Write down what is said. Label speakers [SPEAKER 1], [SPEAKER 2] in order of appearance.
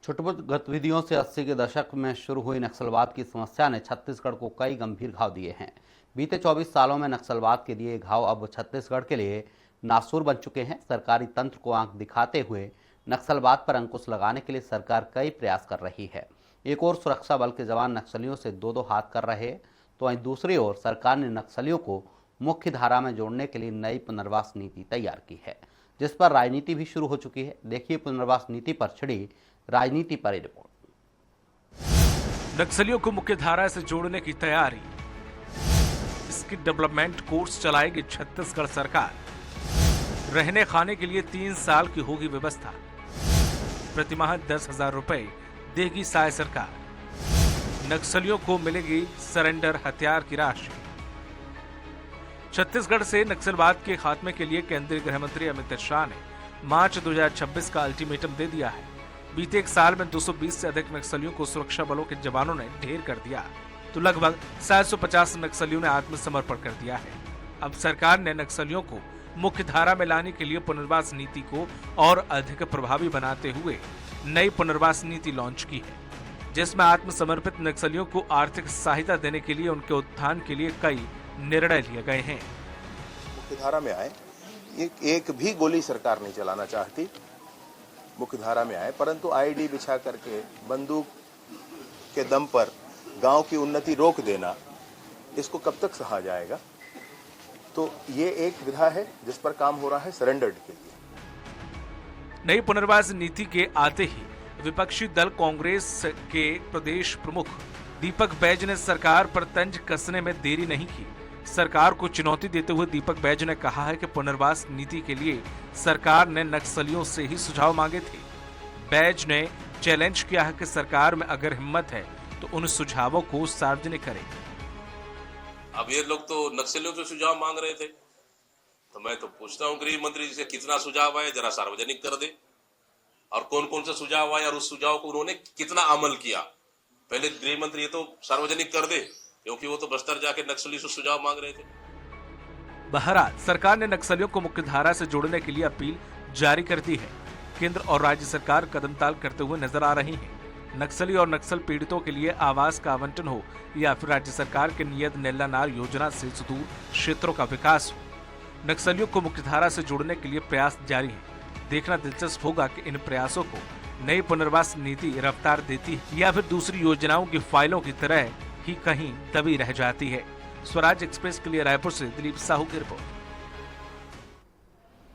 [SPEAKER 1] छुटपुट गतिविधियों से 80 के दशक में शुरू हुई नक्सलवाद की समस्या ने छत्तीसगढ़ को कई गंभीर घाव दिए हैं। बीते 24 सालों में नक्सलवाद के दिए घाव अब छत्तीसगढ़ के लिए नासूर बन चुके हैं। सरकारी तंत्र को आंख दिखाते हुए नक्सलवाद पर अंकुश लगाने के लिए सरकार कई प्रयास कर रही है। एक ओर सुरक्षा बल के जवान नक्सलियों से दो हाथ कर रहे, तो वहीं दूसरी ओर सरकार ने नक्सलियों को मुख्य धारा में जोड़ने के लिए नई पुनर्वास नीति तैयार की है, जिस पर राजनीति भी शुरू हो चुकी है। देखिए पुनर्वास नीति पर छिड़ी राजनीति पर रिपोर्ट।
[SPEAKER 2] नक्सलियों को मुख्य धारा से जोड़ने की तैयारी, इसकी डेवलपमेंट कोर्स चलाएगी छत्तीसगढ़ सरकार। रहने खाने के लिए 3 साल की होगी व्यवस्था। प्रतिमाह 10,000 रुपए देगी साय सरकार। नक्सलियों को मिलेगी सरेंडर हथियार की राशि। छत्तीसगढ़ से नक्सलवाद के खात्मे के लिए केंद्रीय गृह मंत्री अमित शाह ने मार्च 2026 का अल्टीमेटम दे दिया है। बीते एक साल में 220 से अधिक नक्सलियों को सुरक्षा बलों के जवानों ने ढेर कर दिया, तो लगभग 750 नक्सलियों ने आत्मसमर्पण कर दिया है। अब सरकार ने नक्सलियों को मुख्य धारा में लाने के लिए पुनर्वास नीति को और अधिक प्रभावी बनाते हुए नई पुनर्वास नीति लॉन्च की है, जिसमें आत्मसमर्पित नक्सलियों को आर्थिक सहायता देने के लिए उनके उत्थान के लिए कई निर्णय लिए गए हैं।
[SPEAKER 3] मुख्य धारा में आए, एक भी गोली सरकार नहीं चलाना चाहती, मुख्य धारा में आए, परंतु आईडी बिछा करके बंदूक के दम पर गांव की उन्नति रोक देना, इसको कब तक सहा जाएगा। तो ये एक विधा है जिस पर काम हो रहा है सरेंडर्ड के लिए।
[SPEAKER 2] नई पुनर्वास नीति के आते ही विपक्षी दल कांग्रेस के प्रदेश प्रमुख दीपक बैज ने सरकार पर तंज कसने में देरी नहीं की। सरकार को चुनौती देते हुए दीपक बैज ने कहा है कि पुनर्वास नीति के लिए सरकार ने नक्सलियों से ही सुझाव मांगे थे। बैज ने चैलेंज किया है कि सरकार में अगर हिम्मत है तो उन सुझावों को सार्वजनिक करे।
[SPEAKER 4] अब ये लोग तो नक्सलियों से सुझाव मांग रहे थे, तो मैं तो पूछता हूँ गृह मंत्री जी से, कितना सुझाव आए जरा सार्वजनिक कर दे, और कौन कौन से सुझाव आए और उस सुझाव को उन्होंने कितना अमल किया। पहले गृह मंत्री ये तो सार्वजनिक कर दे, क्योंकि वो तो बस्तर जाके नक्सली से सुझाव मांग रहे थे।
[SPEAKER 2] बहरहाल सरकार ने नक्सलियों को मुख्य धारा से जोड़ने के लिए अपील जारी कर दी है। केंद्र और राज्य सरकार कदमताल करते हुए नजर आ रही हैं। नक्सली और नक्सल पीड़ितों के लिए आवास का आवंटन हो या फिर राज्य सरकार के नियत नेल्लानार योजना से सुदूर क्षेत्रों का विकास हो, नक्सलियों को मुख्य धारा से जोड़ने के लिए प्रयास जारी है। देखना दिलचस्प होगा कि इन प्रयासों को नई पुनर्वास नीति रफ्तार देती है या फिर दूसरी योजनाओं की फाइलों की तरह ही कहीं दबी रह जाती है। स्वराज एक्सप्रेस के लिए रायपुर से दिलीप साहू की रिपोर्ट।